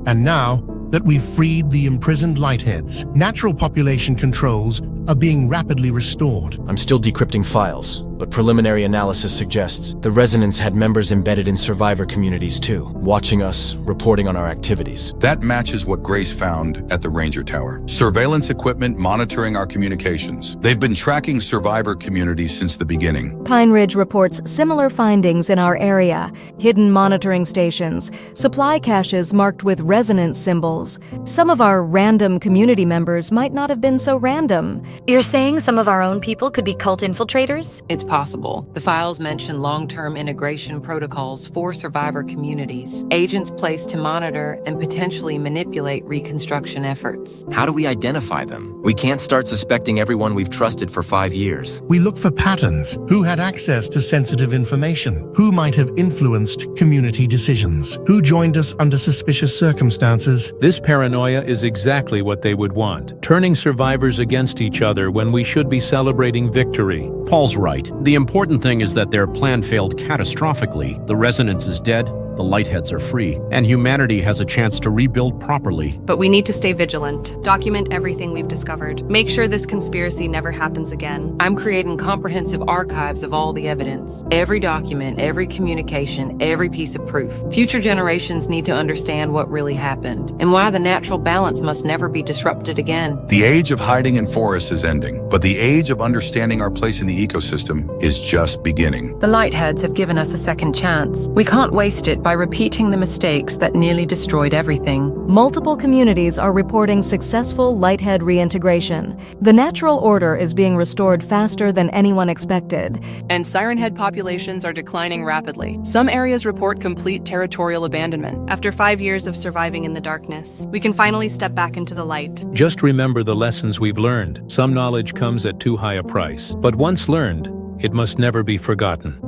And now that we've freed the imprisoned Lightheads, natural population controls are being rapidly restored. I'm still decrypting files, but preliminary analysis suggests the Resonance had members embedded in survivor communities too, watching us, reporting on our activities. That matches what Grace found at the Ranger Tower. Surveillance equipment monitoring our communications. They've been tracking survivor communities since the beginning. Pine Ridge reports similar findings in our area: hidden monitoring stations, supply caches marked with resonance symbols. Some of our random community members might not have been so random. You're saying some of our own people could be cult infiltrators? It's possible. The files mention long-term integration protocols for survivor communities, agents placed to monitor and potentially manipulate reconstruction efforts. How do we identify them? We can't start suspecting everyone we've trusted for 5 years. We look for patterns. Who had access to sensitive information? Who might have influenced community decisions? Who joined us under suspicious circumstances? This paranoia is exactly what they would want, turning survivors against each other when we should be celebrating victory. Paul's right. The important thing is that their plan failed catastrophically. The Resonance is dead, the Lightheads are free, and humanity has a chance to rebuild properly. But we need to stay vigilant. Document everything we've discovered. Make sure this conspiracy never happens again. I'm creating comprehensive archives of all the evidence. Every document, every communication, every piece of proof. Future generations need to understand what really happened, and why the natural balance must never be disrupted again. The age of hiding in forests is ending, but the age of understanding our place in the ecosystem is just beginning. The Lightheads have given us a second chance. We can't waste it by repeating the mistakes that nearly destroyed everything. Multiple communities are reporting successful Lighthead reintegration. The natural order is being restored faster than anyone expected. And Siren Head populations are declining rapidly. Some areas report complete territorial abandonment. After 5 years of surviving in the darkness, we can finally step back into the light. Just remember the lessons we've learned. Some knowledge comes at too high a price, but once learned, it must never be forgotten.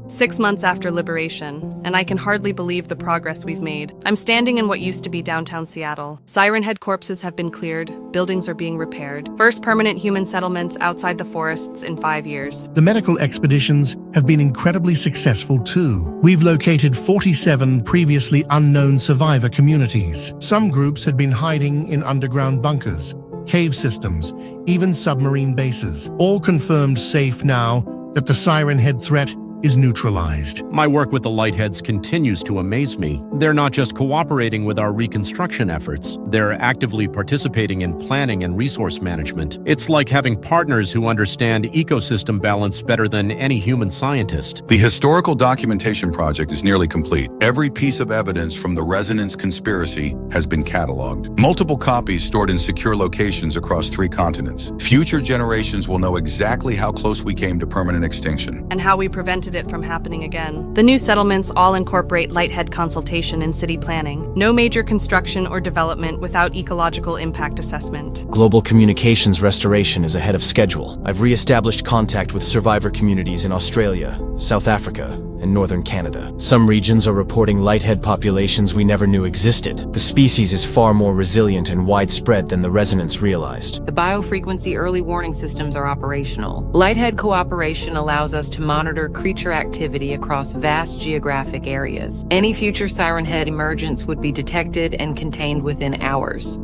6 months after liberation, and I can hardly believe the progress we've made. I'm standing in what used to be downtown Seattle. Siren Head corpses have been cleared, buildings are being repaired. First permanent human settlements outside the forests in 5 years. The medical expeditions have been incredibly successful too. We've located 47 previously unknown survivor communities. Some groups had been hiding in underground bunkers, cave systems, even submarine bases. All confirmed safe now that the Siren Head threat is neutralized. My work with the Lightheads continues to amaze me. They're not just cooperating with our reconstruction efforts, they're actively participating in planning and resource management. It's like having partners who understand ecosystem balance better than any human scientist. The historical documentation project is nearly complete. Every piece of evidence from the Resonance conspiracy has been cataloged. Multiple copies stored in secure locations across 3 continents. Future generations will know exactly how close we came to permanent extinction. And how we prevented it from happening again. The new settlements all incorporate Lighthead consultation in city planning. No major construction or development without ecological impact assessment. Global communications restoration is ahead of schedule. I've re-established contact with survivor communities in Australia, South Africa, and northern Canada. Some regions are reporting Lighthead populations we never knew existed. The species is far more resilient and widespread than the Resonance realized. The biofrequency early warning systems are operational. Lighthead cooperation allows us to monitor creature activity across vast geographic areas. Any future Siren Head emergence would be detected and contained within hours.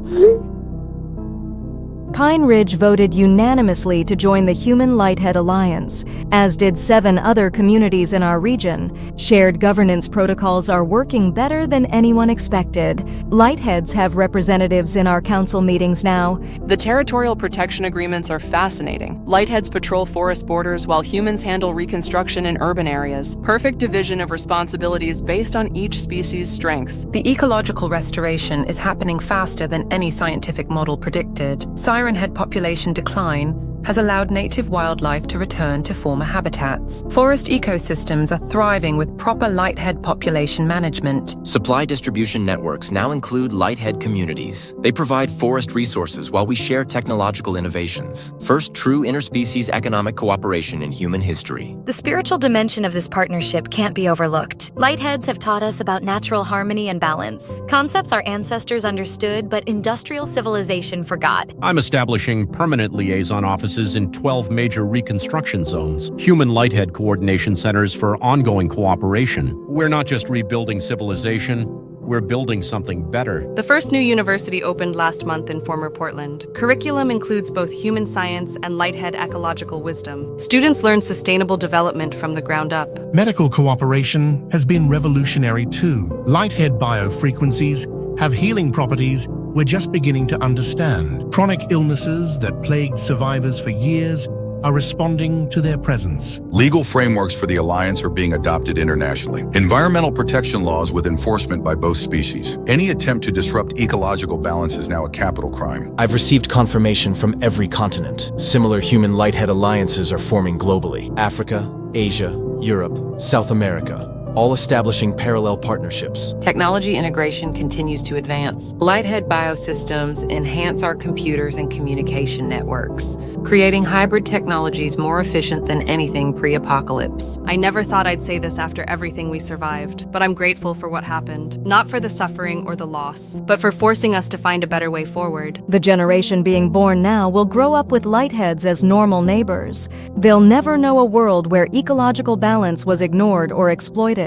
Pine Ridge voted unanimously to join the Human Lighthead Alliance, as did 7 other communities in our region. Shared governance protocols are working better than anyone expected. Lightheads have representatives in our council meetings now. The territorial protection agreements are fascinating. Lightheads patrol forest borders while humans handle reconstruction in urban areas. Perfect division of responsibilities based on each species' strengths. The ecological restoration is happening faster than any scientific model predicted. Siren Head population decline has allowed native wildlife to return to former habitats. Forest ecosystems are thriving with proper Lighthead population management. Supply distribution networks now include Lighthead communities. They provide forest resources while we share technological innovations. First true interspecies economic cooperation in human history. The spiritual dimension of this partnership can't be overlooked. Lightheads have taught us about natural harmony and balance. Concepts our ancestors understood, but industrial civilization forgot. I'm establishing permanent liaison offices in 12 major reconstruction zones, human Lighthead coordination centers for ongoing cooperation. We're not just rebuilding civilization, We're building something better. The first new university opened last month in former Portland. Curriculum includes both human science and Lighthead ecological wisdom. Students learn sustainable development from the ground up. Medical cooperation has been revolutionary too. Lighthead biofrequencies have healing properties we're just beginning to understand. Chronic illnesses that plagued survivors for years are responding to their presence. Legal frameworks for the Alliance are being adopted internationally. Environmental protection laws with enforcement by both species. Any attempt to disrupt ecological balance is now a capital crime. I've received confirmation from every continent. Similar human Lighthead alliances are forming globally. Africa, Asia, Europe, South America, all establishing parallel partnerships. Technology integration continues to advance. Lighthead biosystems enhance our computers and communication networks, creating hybrid technologies more efficient than anything pre-apocalypse. I never thought I'd say this after everything we survived, but I'm grateful for what happened. Not for the suffering or the loss, but for forcing us to find a better way forward. The generation being born now will grow up with Lightheads as normal neighbors. They'll never know a world where ecological balance was ignored or exploited.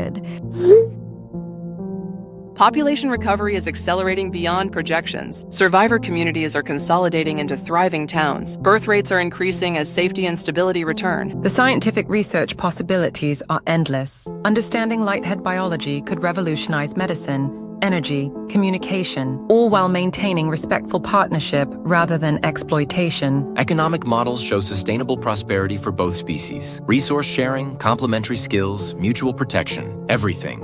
Population recovery is accelerating beyond projections. Survivor communities are consolidating into thriving towns. Birth rates are increasing as safety and stability return. The scientific research possibilities are endless. Understanding Lighthead biology could revolutionize medicine, energy, communication, all while maintaining respectful partnership rather than exploitation. Economic models show sustainable prosperity for both species. Resource sharing, complementary skills, mutual protection, everything.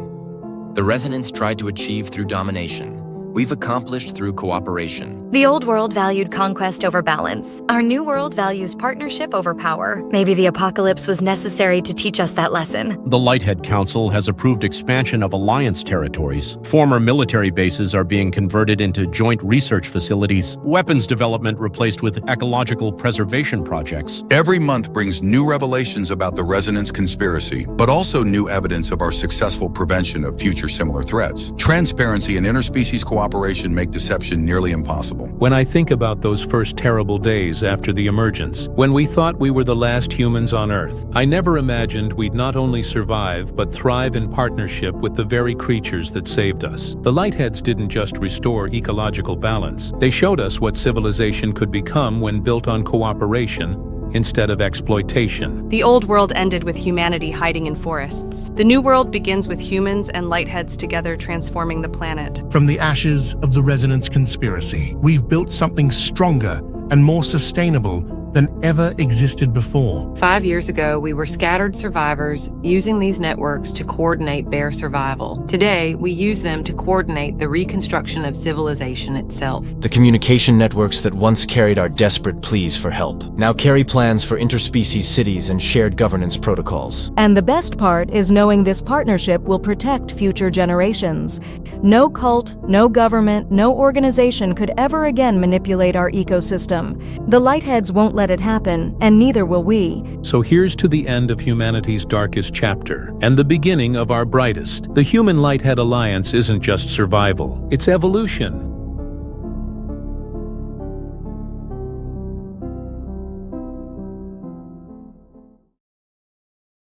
The resonance tried to achieve through domination, we've accomplished through cooperation. The old world valued conquest over balance. Our new world values partnership over power. Maybe the apocalypse was necessary to teach us that lesson. The Lighthead Council has approved expansion of Alliance territories. Former military bases are being converted into joint research facilities. Weapons development replaced with ecological preservation projects. Every month brings new revelations about the Resonance conspiracy, but also new evidence of our successful prevention of future similar threats. Transparency and interspecies cooperation make deception nearly impossible. When I think about those first terrible days after the emergence, when we thought we were the last humans on Earth, I never imagined we'd not only survive, but thrive in partnership with the very creatures that saved us. The Lightheads didn't just restore ecological balance, they showed us what civilization could become when built on cooperation instead of exploitation. The old world ended with humanity hiding in forests. The new world begins with humans and Lightheads together transforming the planet. From the ashes of the Resonance conspiracy, we've built something stronger and more sustainable than ever existed before. 5 years ago, we were scattered survivors using these networks to coordinate bare survival. Today, we use them to coordinate the reconstruction of civilization itself. The communication networks that once carried our desperate pleas for help now carry plans for interspecies cities and shared governance protocols. And the best part is knowing this partnership will protect future generations. No cult, no government, no organization could ever again manipulate our ecosystem. The Lightheads won't let it happen, and neither will we. So here's to the end of humanity's darkest chapter, and the beginning of our brightest. The Human Lighthead Alliance isn't just survival, it's evolution.